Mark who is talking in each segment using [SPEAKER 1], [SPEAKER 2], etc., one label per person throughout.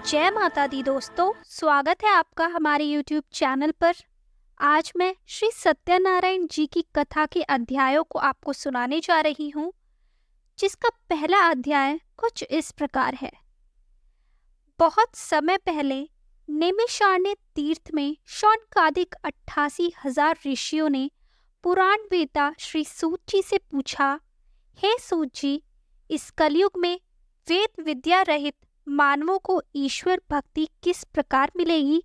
[SPEAKER 1] जय माता दी दोस्तों, स्वागत है आपका हमारे YouTube चैनल पर। आज मैं श्री सत्यनारायण जी की कथा के अध्यायों को आपको सुनाने जा रही हूँ, जिसका पहला अध्याय कुछ इस प्रकार है। बहुत समय पहले नैमिषारण्य तीर्थ में शौनकादिक 88,000 ऋषियों ने पुराण वेता श्री सूत जी से पूछा, हे सूत जी, इस कलयुग में वेद विद्या रहित मानवों को ईश्वर भक्ति किस प्रकार मिलेगी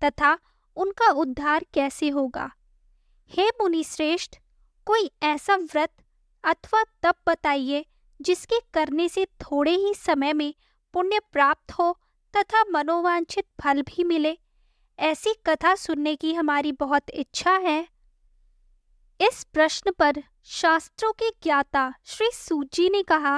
[SPEAKER 1] तथा उनका उद्धार कैसे होगा। हे मुनि श्रेष्ठ, कोई ऐसा व्रत अथवा तप बताइए जिसके करने से थोड़े ही समय में पुण्य प्राप्त हो तथा मनोवांछित फल भी मिले। ऐसी कथा सुनने की हमारी बहुत इच्छा है। इस प्रश्न पर शास्त्रों के ज्ञाता श्री सूत जी ने कहा,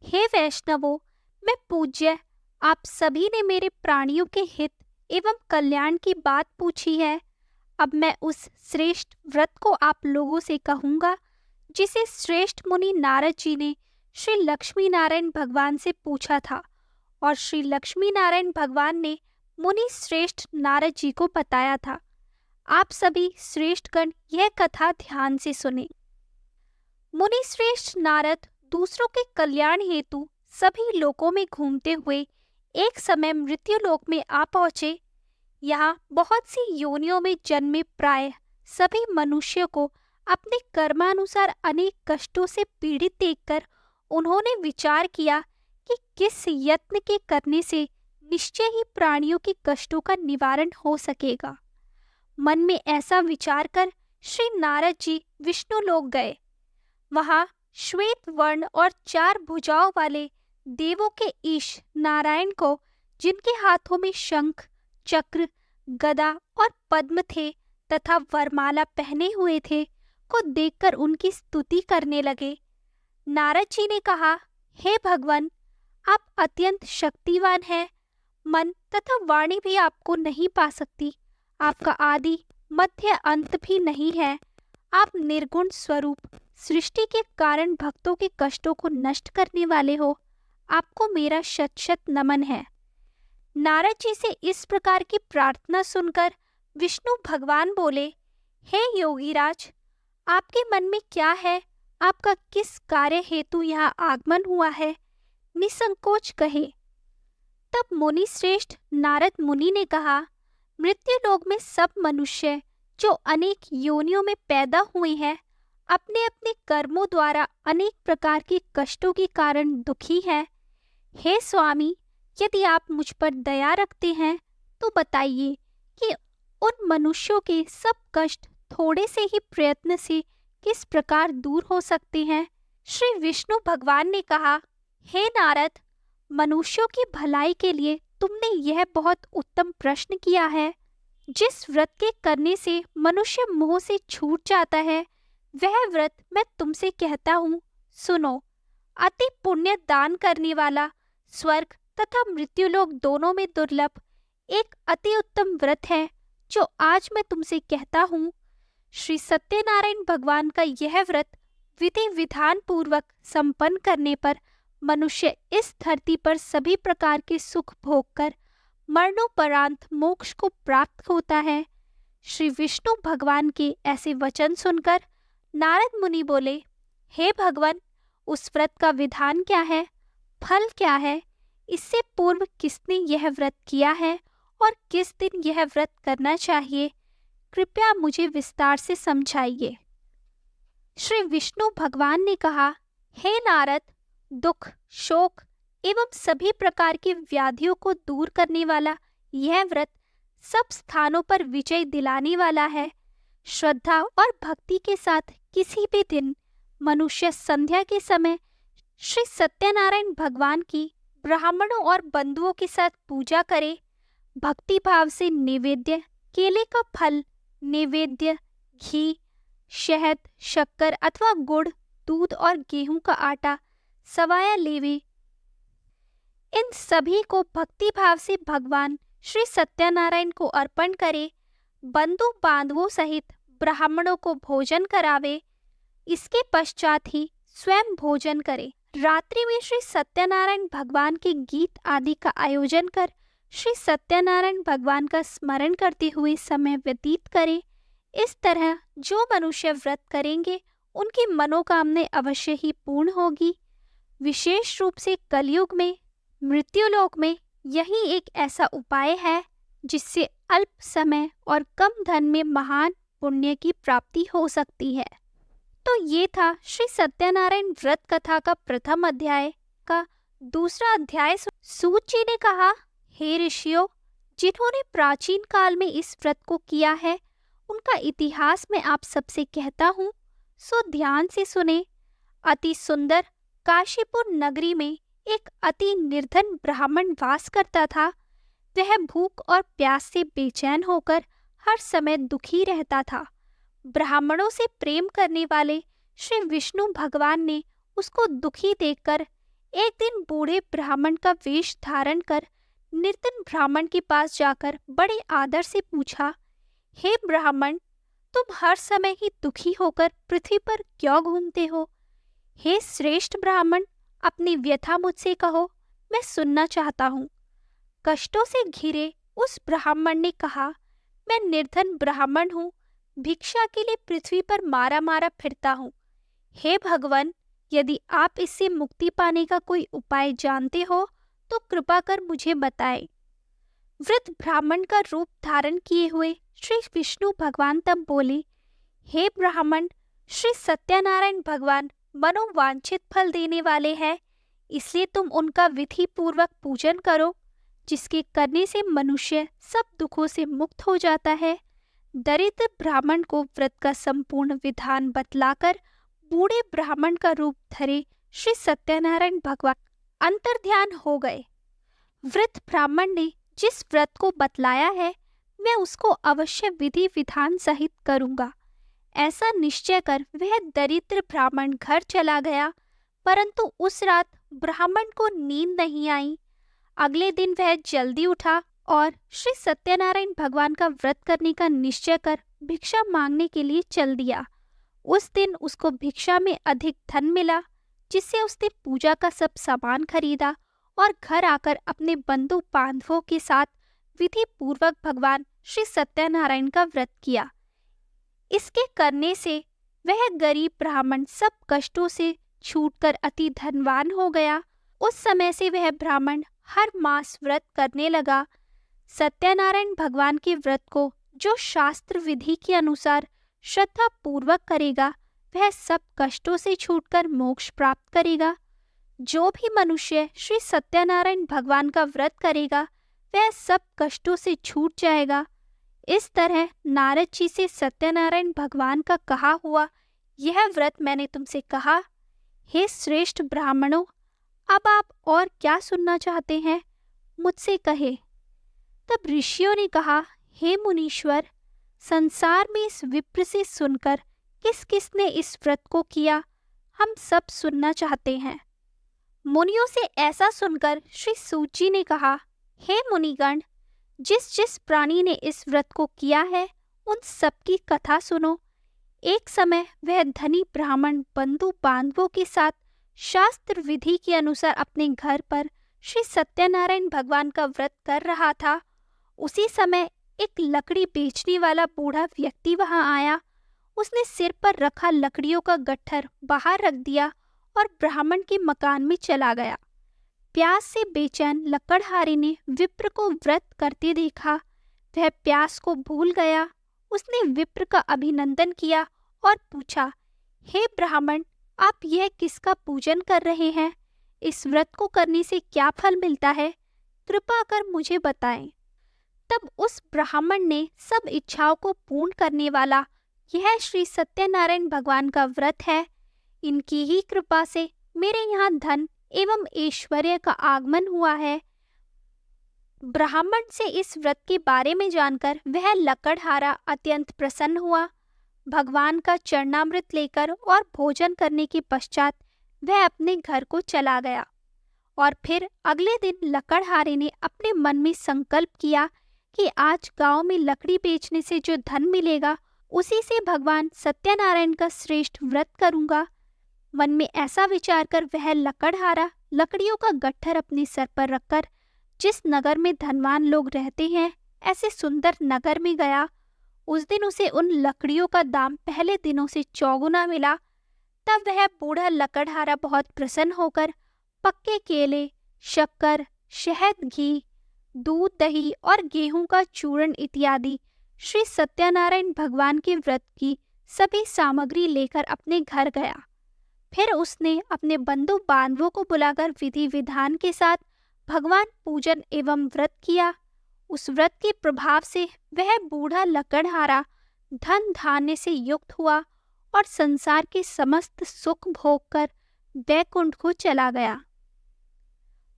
[SPEAKER 1] हे वैष्णवों, मैं पूज्य आप सभी ने मेरे प्राणियों के हित एवं कल्याण की बात पूछी है। अब मैं उस श्रेष्ठ व्रत को आप लोगों से कहूँगा जिसे श्रेष्ठ मुनि नारद जी ने श्री लक्ष्मी नारायण भगवान से पूछा था और श्री लक्ष्मी नारायण भगवान ने मुनि श्रेष्ठ नारद जी को बताया था। आप सभी श्रेष्ठगण यह कथा ध्यान से सुने। मुनि श्रेष्ठ नारद दूसरों के कल्याण हेतु सभी लोकों में घूमते हुए एक समय मृत्यु लोक में आ पहुंचे। यहाँ बहुत सी योनियों में जन्मे प्राय सभी मनुष्यों को अपने कर्मानुसार अनेक कष्टों से पीड़ित देखकर उन्होंने विचार किया कि किस यत्न के करने से निश्चय ही प्राणियों के कष्टों का निवारण हो सकेगा। मन में ऐसा विचार कर श्री नारद जी विष्णु लोक गए। वहां श्वेत वर्ण और 4 भुजाओं वाले देवों के ईश नारायण को, जिनके हाथों में शंख, चक्र, गदा और पद्म थे तथा वरमाला पहने हुए थे, को देखकर उनकी स्तुति करने लगे। नारद जी ने कहा, हे भगवान, आप अत्यंत शक्तिवान हैं। मन तथा वाणी भी आपको नहीं पा सकती। आपका आदि मध्य अंत भी नहीं है। आप निर्गुण स्वरूप, सृष्टि के कारण भक्तों के कष्टों को नष्ट करने वाले हो। आपको मेरा शत शत नमन है। नारद जी से इस प्रकार की प्रार्थना सुनकर विष्णु भगवान बोले, हे योगीराज, आपके मन में क्या है? आपका किस कार्य हेतु यहाँ आगमन हुआ है? निसंकोच कहे। तब मुनि श्रेष्ठ नारद मुनि ने कहा, मृत्यु लोक में सब मनुष्य जो अनेक योनियों में पैदा हुए हैं, अपने अपने कर्मों द्वारा अनेक प्रकार के कष्टों के कारण दुखी हैं। हे स्वामी, यदि आप मुझ पर दया रखते हैं तो बताइए कि उन मनुष्यों के सब कष्ट थोड़े से ही प्रयत्न से किस प्रकार दूर हो सकते हैं। श्री विष्णु भगवान ने कहा, हे नारद, मनुष्यों की भलाई के लिए तुमने यह बहुत उत्तम प्रश्न किया है। जिस व्रत के करने से मनुष्य मोह से छूट जाता है, वह व्रत मैं तुमसे कहता हूँ, सुनो। अति पुण्य दान करने वाला, स्वर्ग तथा मृत्युलोक दोनों में दुर्लभ एक अति उत्तम व्रत है जो आज मैं तुमसे कहता हूँ। श्री सत्यनारायण भगवान का यह व्रत विधि विधान पूर्वक संपन्न करने पर मनुष्य इस धरती पर सभी प्रकार के सुख भोग कर मरणोपरांत मोक्ष को प्राप्त होता है। श्री विष्णु भगवान के ऐसे वचन सुनकर नारद मुनि बोले, हे भगवान, उस व्रत का विधान क्या है? फल क्या है? इससे पूर्व किसने यह व्रत किया है और किस दिन यह व्रत करना चाहिए? कृपया मुझे विस्तार से समझाइए। श्री विष्णु भगवान ने कहा, हे नारद, दुख, शोक एवं सभी प्रकार की व्याधियों को दूर करने वाला यह व्रत सब स्थानों पर विजय दिलाने वाला है। श्रद्धा और भक्ति के साथ किसी भी दिन मनुष्य संध्या के समय श्री सत्यनारायण भगवान की ब्राह्मणों और बंधुओं के साथ पूजा करे। भक्ति भाव से निवेद्य केले का फल, निवेद्य घी, शहद, शक्कर अथवा गुड़, दूध और गेहूं का आटा, सवाया लेवे। इन सभी को भक्ति भाव से भगवान श्री सत्यनारायण को अर्पण करे। बंधु बांधवों सहित ब्राह्मणों को भोजन करावे। इसके पश्चात ही स्वयं भोजन करे। रात्रि में श्री सत्यनारायण भगवान के गीत आदि का आयोजन कर श्री सत्यनारायण भगवान का स्मरण करते हुए समय व्यतीत करें। इस तरह जो मनुष्य व्रत करेंगे उनकी मनोकामनाएं अवश्य ही पूर्ण होगी। विशेष रूप से कलयुग में, मृत्युलोक में यही एक ऐसा उपाय है जिससे अल्प समय और कम धन में महान पुण्य की प्राप्ति हो सकती है। तो ये था श्री सत्यनारायण व्रत कथा का प्रथम अध्याय का दूसरा अध्याय। सूत जी ने कहा, हे ऋषियों, जिन्होंने प्राचीन काल में इस व्रत को किया है उनका इतिहास मैं आप सबसे कहता हूँ, सो ध्यान से सुने। अति सुंदर काशीपुर नगरी में एक अति निर्धन ब्राह्मण वास करता था। वह भूख और प्यास से बेचैन होकर हर समय दुखी रहता था। ब्राह्मणों से प्रेम करने वाले श्री विष्णु भगवान ने उसको दुखी देखकर एक दिन बूढ़े ब्राह्मण का वेश धारण कर निर्धन ब्राह्मण के पास जाकर बड़े आदर से पूछा, हे ब्राह्मण, तुम हर समय ही दुखी होकर पृथ्वी पर क्यों घूमते हो? हे श्रेष्ठ ब्राह्मण, अपनी व्यथा मुझसे कहो, मैं सुनना चाहता हूँ। कष्टों से घिरे उस ब्राह्मण ने कहा, मैं निर्धन ब्राह्मण हूँ, भिक्षा के लिए पृथ्वी पर मारा मारा फिरता हूँ। हे भगवान, यदि आप इससे मुक्ति पाने का कोई उपाय जानते हो तो कृपा कर मुझे बताएं। वृद्ध ब्राह्मण का रूप धारण किए हुए श्री विष्णु भगवान तब बोले, हे ब्राह्मण, श्री सत्यनारायण भगवान मनोवांछित फल देने वाले हैं, इसलिए तुम उनका विधि पूर्वक पूजन करो, जिसके करने से मनुष्य सब दुखों से मुक्त हो जाता है। दरिद्र ब्राह्मण को व्रत का संपूर्ण विधान बतलाकर बूढ़े ब्राह्मण का रूप धरे श्री सत्यनारायण भगवान अंतर्ध्यान हो गए। वृद्ध ब्राह्मण ने जिस व्रत को बतलाया है मैं उसको अवश्य विधि विधान सहित करूंगा। ऐसा निश्चय कर वह दरिद्र ब्राह्मण घर चला गया, परंतु उस रात ब्राह्मण को नींद नहीं आई। अगले दिन वह जल्दी उठा और श्री सत्यनारायण भगवान का व्रत करने का निश्चय कर भिक्षा मांगने के लिए चल दिया। उस दिन उसको भिक्षा में अधिक धन मिला, जिससे उसने पूजा का सब सामान खरीदा और घर आकर अपने बंधु बांधवों के साथ विधि पूर्वक भगवान श्री सत्यनारायण का व्रत किया। इसके करने से वह गरीब ब्राह्मण सब कष्टों से छूटकर अति धनवान हो गया। उस समय से वह ब्राह्मण हर मास व्रत करने लगा। सत्यनारायण भगवान के व्रत को जो शास्त्र विधि के अनुसार श्रद्धा पूर्वक करेगा वह सब कष्टों से छूटकर मोक्ष प्राप्त करेगा। जो भी मनुष्य श्री सत्यनारायण भगवान का व्रत करेगा वह सब कष्टों से छूट जाएगा। इस तरह नारद जी से सत्यनारायण भगवान का कहा हुआ यह व्रत मैंने तुमसे कहा। हे श्रेष्ठ ब्राह्मणों, अब आप और क्या सुनना चाहते हैं, मुझसे कहे। तब ऋषियों ने कहा, हे मुनीश्वर, संसार में इस विप्र से सुनकर किस किस ने इस व्रत को किया, हम सब सुनना चाहते हैं। मुनियों से ऐसा सुनकर श्री सूत जी ने कहा, हे मुनिगण, जिस जिस प्राणी ने इस व्रत को किया है उन सबकी कथा सुनो। एक समय वह धनी ब्राह्मण बंधु बांधवों के साथ शास्त्र विधि के अनुसार अपने घर पर श्री सत्यनारायण भगवान का व्रत कर रहा था। उसी समय एक लकड़ी बेचने वाला बूढ़ा व्यक्ति वहां आया। उसने सिर पर रखा लकड़ियों का गट्ठर बाहर रख दिया और ब्राह्मण के मकान में चला गया। प्यास से बेचैन लकड़हारे ने विप्र को व्रत करते देखा। वह प्यास को भूल गया। उसने विप्र का अभिनंदन किया और पूछा, हे ब्राह्मण, आप यह किसका पूजन कर रहे हैं? इस व्रत को करने से क्या फल मिलता है? कृपा कर मुझे बताएं। तब उस ब्राह्मण ने सब इच्छाओं को पूर्ण करने वाला यह श्री सत्यनारायण भगवान का व्रत है। इनकी ही कृपा से मेरे यहाँ धन एवं ऐश्वर्य का आगमन हुआ है। ब्राह्मण से इस व्रत के बारे में जानकर वह लकड़हारा अत्यंत प्रसन्न हुआ। भगवान का चरणामृत लेकर और भोजन करने के पश्चात वह अपने घर को चला गया। और फिर अगले दिन लकड़हारे ने अपने मन में संकल्प किया कि आज गांव में लकड़ी बेचने से जो धन मिलेगा उसी से भगवान सत्यनारायण का श्रेष्ठ व्रत करूंगा। मन में ऐसा विचार कर वह लकड़हारा लकड़ियों का गट्ठर अपने सर पर रखकर जिस नगर में धनवान लोग रहते हैं ऐसे सुंदर नगर में गया। उस दिन उसे उन लकड़ियों का दाम पहले दिनों से चौगुना मिला। तब वह बूढ़ा लकड़हारा बहुत प्रसन्न होकर पक्के केले, शक्कर, शहद, घी, दूध, दही और गेहूं का चूर्ण इत्यादि श्री सत्यनारायण भगवान के व्रत की सभी सामग्री लेकर अपने घर गया। फिर उसने अपने बंधु बांधवों को बुलाकर विधि विधान के साथ भगवान पूजन एवं व्रत किया। उस व्रत के प्रभाव से वह बूढ़ा लकड़हारा धन धान्य से युक्त हुआ और संसार के समस्त सुख भोग कर वैकुंठ को चला गया।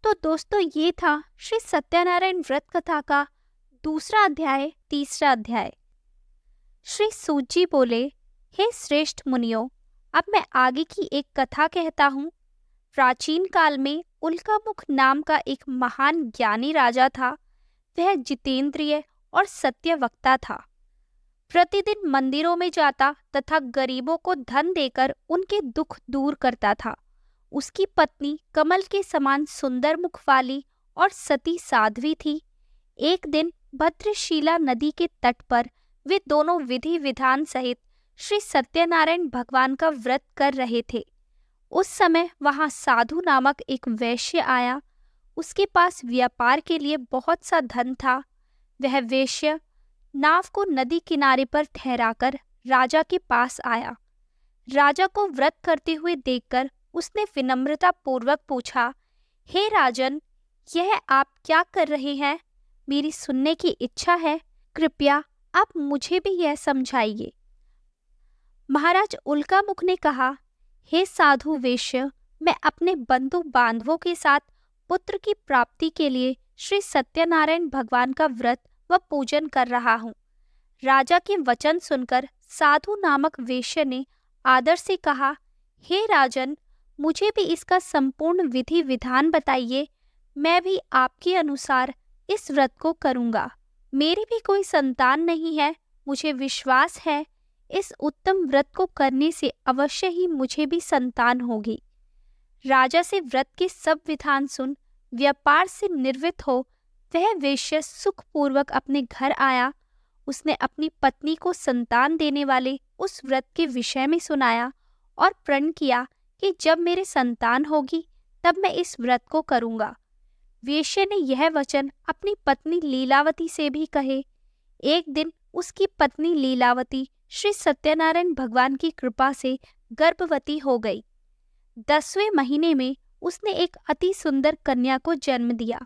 [SPEAKER 1] तो दोस्तों, ये था श्री सत्यनारायण व्रत कथा का दूसरा अध्याय, तीसरा अध्याय। श्री सूत जी बोले, हे श्रेष्ठ मुनियों, अब मैं आगे की एक कथा कहता हूँ। प्राचीन काल में उल्कामुख नाम का एक महान ज्ञानी राजा था। वह जितेंद्रिय और सत्यवक्ता था। प्रतिदिन मंदिरों में जाता तथा गरीबों को धन देकर उनके दुख दूर करता था। उसकी पत्नी कमल के समान सुंदर मुख वाली और सती साध्वी थी। एक दिन भद्रशिला नदी के तट पर वे दोनों विधि विधान सहित श्री सत्यनारायण भगवान का व्रत कर रहे थे। उस समय वहां साधु नामक एक वैश्य आया। उसके पास व्यापार के लिए बहुत सा धन था। वह वैश्य नाव को नदी किनारे पर ठहराकर राजा के पास आया। राजा को व्रत करते हुए देखकर उसने विनम्रता पूर्वक पूछा, हे राजन, यह आप क्या कर रहे हैं? मेरी सुनने की इच्छा है। कृपया आप मुझे भी यह समझाइए। महाराज उल्कामुख ने कहा, हे साधु वैश्य, मैं अपने बंधु बांधवों के साथ पुत्र की प्राप्ति के लिए श्री सत्यनारायण भगवान का व्रत व पूजन कर रहा हूँ। राजा के वचन सुनकर साधु नामक वैश्य ने आदर से कहा, हे राजन, मुझे भी इसका संपूर्ण विधि विधान बताइए। मैं भी आपके अनुसार इस व्रत को करूँगा। मेरी भी कोई संतान नहीं है। मुझे विश्वास है इस उत्तम व्रत को करने से अवश्य ही मुझे भी संतान होगी। राजा से व्रत के सब विधान सुन व्यापार से निर्वृत्त हो वह वैश्य सुखपूर्वक अपने घर आया। उसने अपनी पत्नी को संतान देने वाले उस व्रत के विषय में सुनाया और प्रण किया कि जब मेरे संतान होगी तब मैं इस व्रत को करूँगा। वैश्य ने यह वचन अपनी पत्नी लीलावती से भी कहे। एक दिन उसकी पत्नी लीलावती श्री सत्यनारायण भगवान की कृपा से गर्भवती हो गई। 10वें महीने में उसने एक अति सुंदर कन्या को जन्म दिया।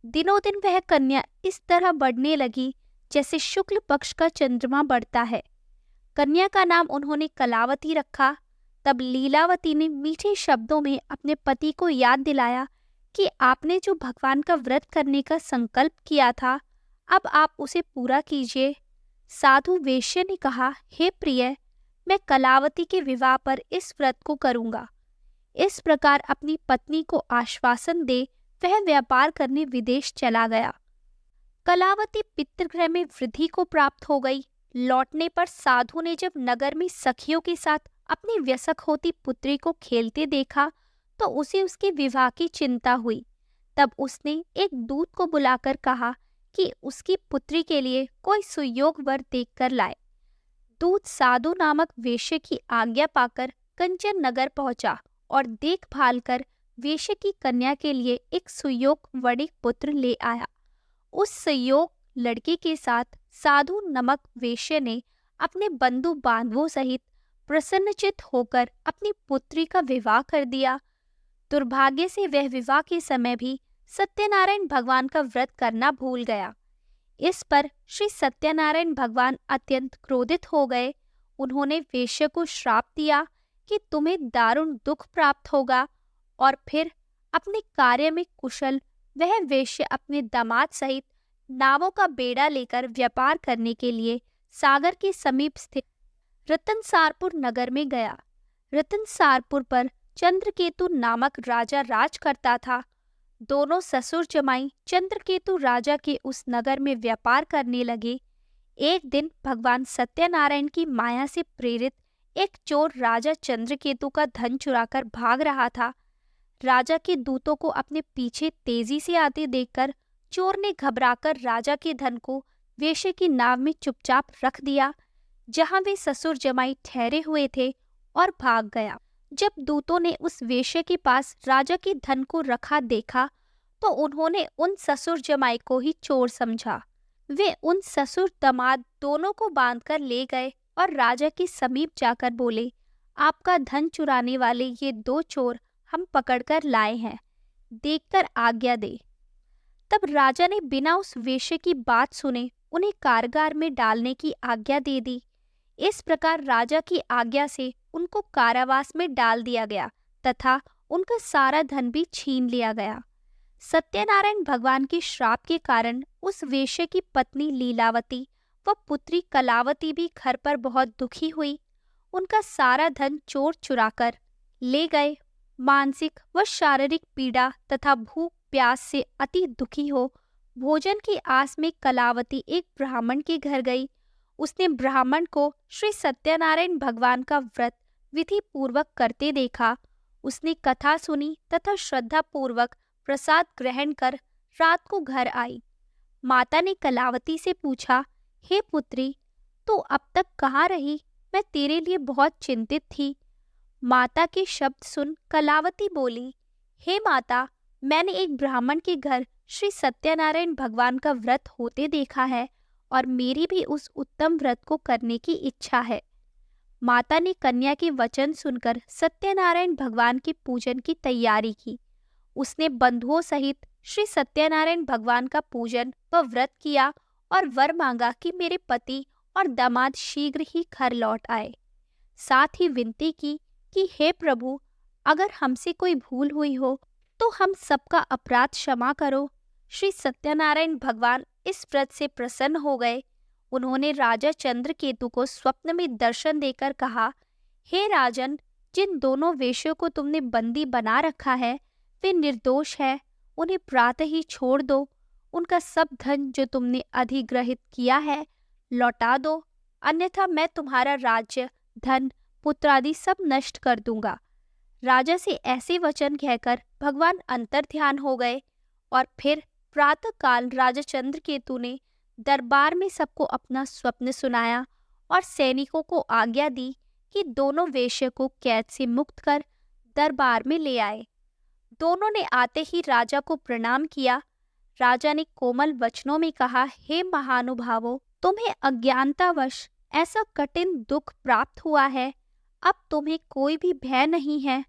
[SPEAKER 1] दिनों दिन वह कन्या इस तरह बढ़ने लगी जैसे शुक्ल पक्ष का चंद्रमा बढ़ता है। कन्या का नाम उन्होंने कलावती रखा। तब लीलावती ने मीठे शब्दों में अपने पति को याद दिलाया कि आपने जो भगवान का व्रत करने का संकल्प किया था, अब आप उसे पूरा कीजिए। साधु वैश्य ने कहा, हे प्रिय, मैं कलावती के विवाह पर इस व्रत को करूँगा। इस प्रकार अपनी पत्नी को आश्वासन दे वह व्यापार करने विदेश चला गया। कलावती पितृगृह में वृद्धि को प्राप्त हो गई। लौटने पर साधु ने जब नगर में सखियों के साथ अपनी व्यसक होती पुत्री को खेलते देखा तो उसे उसके विवाह की चिंता हुई। तब उसने एक दूत को बुलाकर कहा कि उसकी पुत्री के लिए कोई सुयोग वर देखकर लाए। दूत साधु नामक वैश्य की आज्ञा पाकर कंचन नगर पहुंचा और देखभाल कर वैश्य की कन्या के लिए एक सुयोग वणिक पुत्र ले आया। उस सुयोग लड़के के साथ साधु नामक वैश्य ने अपने बंधु बांधवों सहित प्रसन्नचित होकर अपनी पुत्री का विवाह कर दिया। दुर्भाग्य से वह विवाह के समय भी सत्यनारायण भगवान का व्रत करना भूल गया। इस पर श्री सत्यनारायण भगवान अत्यंत क्रोधित हो गए। उन्होंने वैश्य को श्राप दिया कि तुम्हें दारुण दुख प्राप्त होगा। और फिर अपने कार्य में कुशल वह वैश्य अपने दामाद सहित नावों का बेड़ा लेकर व्यापार करने के लिए सागर के समीप स्थित रतनसारपुर नगर में गया। रतनसारपुर पर चंद्रकेतु नामक राजा राज करता था। दोनों ससुर जमाई चंद्रकेतु राजा के उस नगर में व्यापार करने लगे। एक दिन भगवान सत्यनारायण की माया से प्रेरित एक चोर राजा चंद्रकेतु का धन चुराकर भाग रहा था। राजा के दूतों को अपने पीछे तेजी से आते देखकर चोर ने घबराकर राजा के धन को वेश्या की नाव में चुपचाप रख दिया, जहां वे ससुर जमाई ठहरे हुए थे, और भाग गया। जब दूतों ने उस वेश्या के पास राजा के धन को रखा देखा, तो उन्होंने उन ससुर जमाई को ही चोर समझा। वे उन ससुर दामाद दोनों को बांधकर ले गए और राजा के समीप जाकर बोले, आपका धन चुराने वाले ये दो चोर हम पकड़कर लाए हैं, देखकर आज्ञा दे। तब राजा ने बिना उस वेश्या की बात सुने उन्हें कारागार में डालने की आज्ञा दे दी। इस प्रकार राजा की आज्ञा से उनको कारावास में डाल दिया गया तथा उनका सारा धन भी छीन लिया गया। सत्यनारायण भगवान के श्राप के कारण उस वेश्या की पत्नी लीलावती व पुत्री कलावती भी घर पर बहुत दुखी हुई। उनका सारा धन चोर चुराकर ले गए। मानसिक व शारीरिक पीड़ा तथा भूख प्यास से अति दुखी हो भोजन की आस में कलावती एक ब्राह्मण के घर गई। उसने ब्राह्मण को श्री सत्यनारायण भगवान का व्रत विधि पूर्वक करते देखा। उसने कथा सुनी तथा श्रद्धा पूर्वक प्रसाद ग्रहण कर रात को घर आई। माता ने कलावती से पूछा, हे पुत्री, तू अब तक कहाँ रही? मैं तेरे लिए बहुत चिंतित थी। माता के शब्द सुन कलावती बोली, हे माता, मैंने एक ब्राह्मण के घर श्री सत्यनारायण भगवान का व्रत होते देखा है और मेरी भी उस उत्तम व्रत को करने की इच्छा है। माता ने कन्या के वचन सुनकर सत्यनारायण भगवान के पूजन की तैयारी की। उसने बंधुओं सहित श्री सत्यनारायण भगवान का पूजन व व्रत किया और वर मांगा कि मेरे पति और दामाद शीघ्र ही घर लौट आए। साथ ही विनती की कि हे प्रभु, अगर हमसे कोई भूल हुई हो तो हम सबका अपराध क्षमा करो। श्री सत्यनारायण भगवान इस व्रत से प्रसन्न हो गए। उन्होंने राजा चंद्रकेतु को स्वप्न में दर्शन देकर कहा, हे राजन, जिन दोनों वेश्यों को तुमने बंदी बना रखा है वे निर्दोष है, उन्हें प्रातः ही छोड़ दो। उनका सब धन जो तुमने अधिग्रहित किया है लौटा दो, अन्यथा मैं तुम्हारा राज्य, धन, पुत्र आदि सब नष्ट कर दूंगा। राजा से ऐसे वचन कहकर भगवान अंतर ध्यान हो गए और फिर प्रातः काल राजा चंद्रकेतु ने दरबार में सबको अपना स्वप्न सुनाया और सैनिकों को आज्ञा दी कि दोनों वेश्या को कैद से मुक्त कर दरबार में ले आए। दोनों ने आते ही राजा को प्रणाम किया। राजा ने कोमल वचनों में कहा, हे महानुभावों, तुम्हें अज्ञानतावश ऐसा कठिन दुख प्राप्त हुआ है। अब तुम्हें कोई भी भय नहीं है,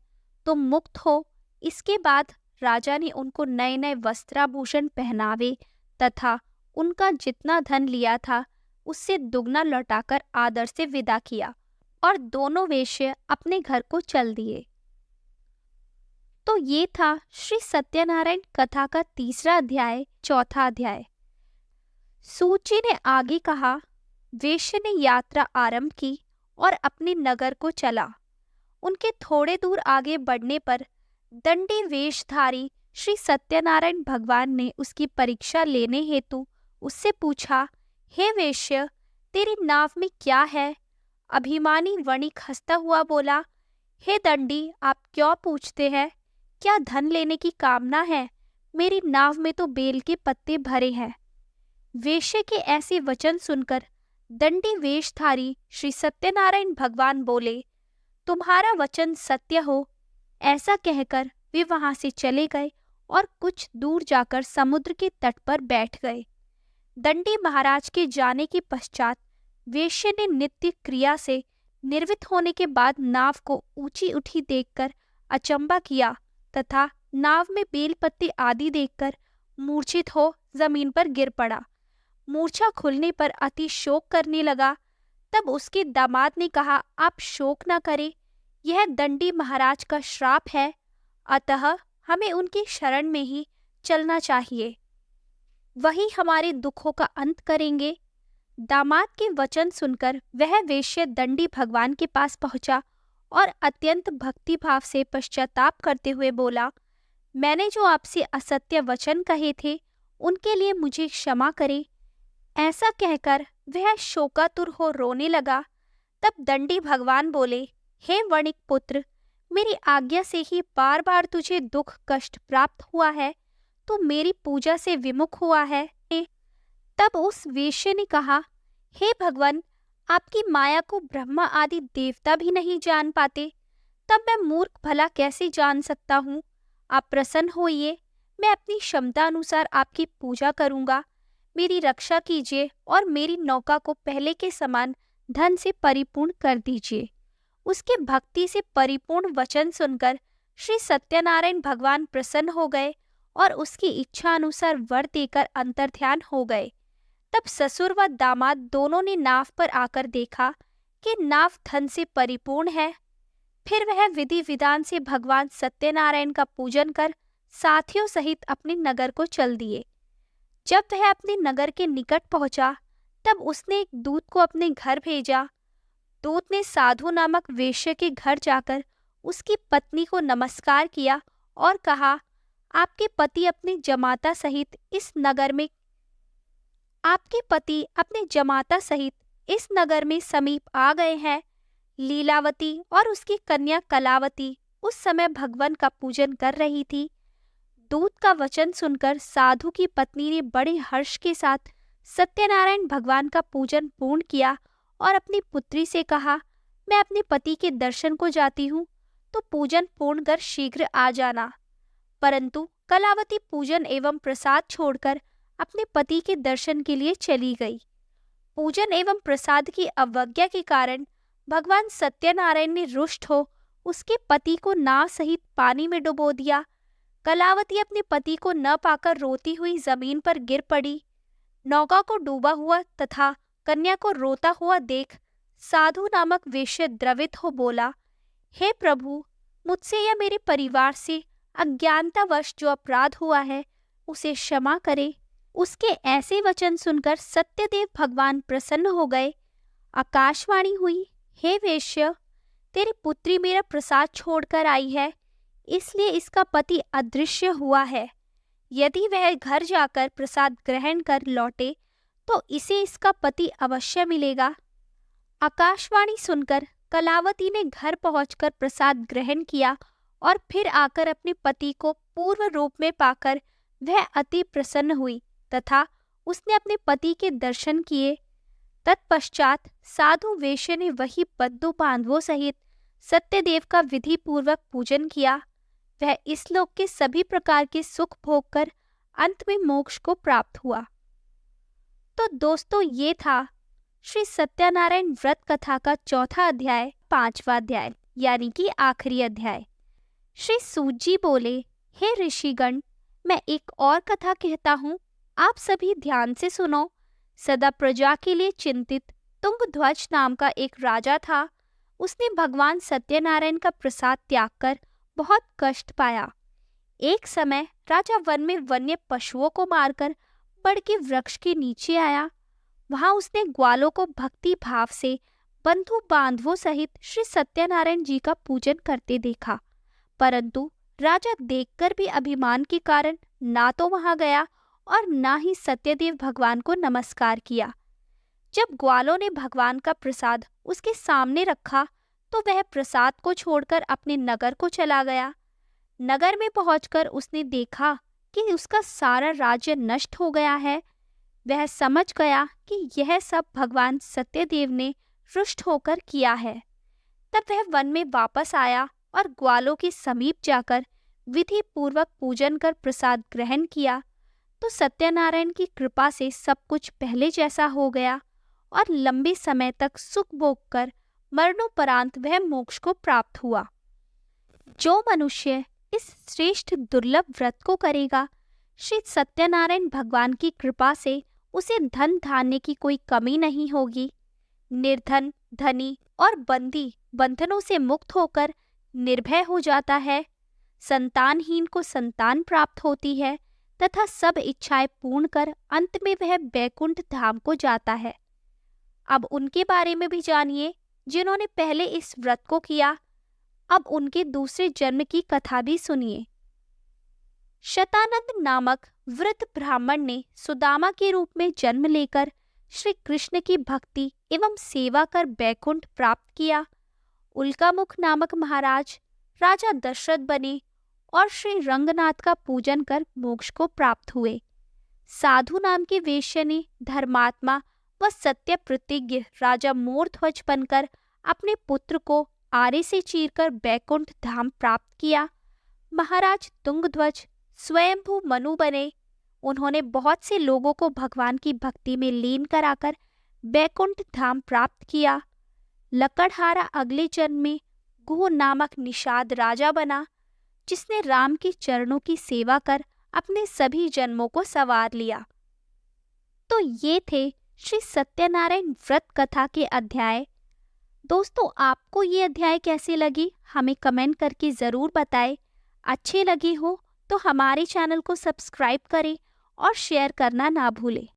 [SPEAKER 1] तुम मुक्त हो। इसके बाद राजा ने उनको नए नए वस्त्राभूषण पहनावे तथा उनका जितना धन लिया था उससे दुगना लौटाकर आदर से विदा किया और दोनों वेश्या अपने घर को चल दिए। तो ये था श्री सत्यनारायण कथा का तीसरा अध्याय, चौथा अध्याय। सूत जी ने आगे कहा, वेश्या ने यात्रा आरंभ की और अपने नगर को चला। उनके थोड़े दूर आगे बढ़ने पर दंडी वेशधारी श्री सत्यनारायण भगवान ने उसकी परीक्षा लेने हेतु उससे पूछा, हे वेश्य, तेरी नाव में क्या है? अभिमानी वणिक हंसता हुआ बोला, हे दंडी, आप क्यों पूछते हैं? क्या धन लेने की कामना है? मेरी नाव में तो बेल के पत्ते भरे हैं। वेश्य के ऐसे वचन सुनकर दंडी वेशधारी श्री सत्यनारायण भगवान बोले, तुम्हारा वचन सत्य हो। ऐसा कहकर वे वहां से चले गए और कुछ दूर जाकर समुद्र के तट पर बैठ गए। दंडी महाराज के जाने के पश्चात वेश्या ने नित्य क्रिया से निर्वित होने के बाद नाव को ऊंची उठी देखकर अचंबा किया तथा नाव में बेलपत्ते आदि देखकर मूर्छित हो जमीन पर गिर पड़ा। मूर्छा खुलने पर अति शोक करने लगा। तब उसके दामाद ने कहा, आप शोक न करें, यह दंडी महाराज का श्राप है, अतः हमें उनकी शरण में ही चलना चाहिए, वही हमारे दुखों का अंत करेंगे। दामाद के वचन सुनकर वह वेश्या दंडी भगवान के पास पहुंचा और अत्यंत भक्तिभाव से पश्चाताप करते हुए बोला, मैंने जो आपसे असत्य वचन कहे थे उनके लिए मुझे क्षमा करें। ऐसा कहकर वह शोकातुर हो रोने लगा। तब दंडी भगवान बोले, हे वणिक पुत्र, मेरी आज्ञा से ही बार बार तुझे दुख कष्ट प्राप्त हुआ है, तू मेरी पूजा से विमुख हुआ है। तब उस वेश्या ने कहा, हे भगवान, आपकी माया को ब्रह्मा आदि देवता भी नहीं जान पाते, तब मैं मूर्ख भला कैसे जान सकता हूँ। आप प्रसन्न होइए, मैं अपनी क्षमता अनुसार आपकी पूजा करूँगा। मेरी रक्षा कीजिए और मेरी नौका को पहले के समान धन से परिपूर्ण कर दीजिए। उसके भक्ति से परिपूर्ण वचन सुनकर श्री सत्यनारायण भगवान प्रसन्न हो गए और उसकी इच्छा अनुसार वर देकर अंतर्ध्यान हो गए। तब ससुर व दामाद दोनों ने नाव पर आकर देखा कि नाव धन से परिपूर्ण है। फिर वह विधि विधान से भगवान सत्यनारायण का पूजन कर साथियों सहित अपने नगर को चल दिए। जब वह अपने नगर के निकट पहुंचा, तब उसने एक दूत को अपने घर भेजा। दूत ने साधु नामक वेश्या के घर जाकर उसकी पत्नी को नमस्कार किया और कहा, आपके पति अपने जमाता सहित इस नगर में समीप आ गए हैं। लीलावती और उसकी कन्या कलावती उस समय भगवान का पूजन कर रही थी। दूत का वचन सुनकर साधु की पत्नी ने बड़े हर्ष के साथ सत्यनारायण भगवान का पूजन पूर्ण किया और अपनी पुत्री से कहा, मैं अपने पति के दर्शन को जाती हूँ, तो पूजन पूर्ण कर शीघ्र आ जाना। परंतु कलावती पूजन एवं प्रसाद छोड़कर अपने पति के दर्शन के लिए चली गई। पूजन एवं प्रसाद की अवज्ञा के कारण भगवान सत्यनारायण ने रुष्ट हो उसके पति को नाव सहित पानी में डुबो दिया। कलावती अपने पति को न पाकर रोती हुई जमीन पर गिर पड़ी। नौका को डूबा हुआ तथा कन्या को रोता हुआ देख साधु नामक वेश्या द्रवित हो बोला, हे प्रभु, मुझसे या मेरे परिवार से अज्ञानतावश जो अपराध हुआ है उसे क्षमा करे। उसके ऐसे वचन सुनकर सत्यदेव भगवान प्रसन्न हो गए। आकाशवाणी हुई, हे वेश्या, तेरी पुत्री मेरा प्रसाद छोड़कर आई है, इसलिए इसका पति अदृश्य हुआ है। यदि वह घर जाकर प्रसाद ग्रहण कर लौटे तो इसे इसका पति अवश्य मिलेगा। आकाशवाणी सुनकर कलावती ने घर पहुंचकर प्रसाद ग्रहण किया और फिर आकर अपने पति को पूर्व रूप में पाकर वह अति प्रसन्न हुई तथा उसने अपने पति के दर्शन किए। तत्पश्चात साधु वेश्या ने वही बद्दू बांधवों सहित सत्यदेव का विधि पूर्वक पूजन किया। वह इस लोक के सभी प्रकार के सुख भोग कर अंत में मोक्ष को प्राप्त हुआ। तो दोस्तों, ये था श्री सत्यनारायण व्रत कथा का चौथा अध्याय, 5वां अध्याय यानी कि आखिरी अध्याय। श्री सूत जी बोले, हे ऋषिगण, मैं एक और कथा कहता हूँ, आप सभी ध्यान से सुनो। सदा प्रजा के लिए चिंतित तुंगध्वज नाम का एक राजा था। उसने भगवान सत्यनारायण का प्रसाद त्याग कर बहुत कष्ट पाया। एक समय राजा वन में वन्य पशुओं को मारकर बड़ के वृक्ष के नीचे आया। वहां उसने ग्वालों को भक्ति भाव से बंधु बांधवों सहित श्री सत्यनारायण जी का पूजन करते देखा, परंतु राजा देखकर भी अभिमान के कारण ना तो वहां गया और ना ही सत्यदेव भगवान को नमस्कार किया। जब ग्वालों ने भगवान का प्रसाद उसके सामने रखा तो वह प्रसाद को छोड़कर अपने नगर को चला गया। नगर में पहुंचकर उसने देखा कि उसका सारा राज्य नष्ट हो गया है। वह समझ गया कि यह सब भगवान सत्यदेव ने रुष्ट होकर किया है। तब वह वन में वापस आया और ग्वालों के समीप जाकर विधि पूर्वक पूजन कर प्रसाद ग्रहण किया तो सत्यनारायण की कृपा से सब कुछ पहले जैसा हो गया और लंबे समय तक सुख भोग कर मरणोपरांत वह मोक्ष को प्राप्त हुआ। जो मनुष्य इस श्रेष्ठ दुर्लभ व्रत को करेगा, श्री सत्यनारायण भगवान की कृपा से उसे धन धान्य की कोई कमी नहीं होगी। निर्धन, धनी और बंदी बंधनों से मुक्त होकर निर्भय हो जाता है। संतानहीन को संतान प्राप्त होती है तथा सब इच्छाएं पूर्ण कर अंत में वह बैकुंठ धाम को जाता है। अब उनके बारे में भी जानिए जिन्होंने पहले इस व्रत को किया। अब उनके दूसरे जन्म की कथा भी सुनिए। शतानंद नामक वृद्ध ब्राह्मण ने सुदामा के रूप में जन्म लेकर श्री कृष्ण की भक्ति एवं सेवा कर बैकुंठ प्राप्त किया। उल्कामुख नामक महाराज राजा दशरथ बने और श्री रंगनाथ का पूजन कर मोक्ष को प्राप्त हुए। साधु नाम के वेश्या ने धर्मात्मा व सत्य प्रतिज्ञ राजा मोरध्वज बनकर अपने पुत्र को आरे से चीरकर बैकुंठ धाम प्राप्त किया। महाराज तुंगध्वज स्वयंभू मनु बने। उन्होंने बहुत से लोगों को भगवान की भक्ति में लीन कराकर बैकुंठ धाम प्राप्त किया। लकड़हारा अगले जन्म में गुह नामक निषाद राजा बना, जिसने राम के चरणों की सेवा कर अपने सभी जन्मों को संवार लिया। तो ये थे श्री सत्यनारायण व्रत कथा के अध्याय। दोस्तों, आपको ये अध्याय कैसे लगी हमें कमेंट करके ज़रूर बताएं। अच्छी लगी हो तो हमारे चैनल को सब्सक्राइब करें और शेयर करना ना भूलें।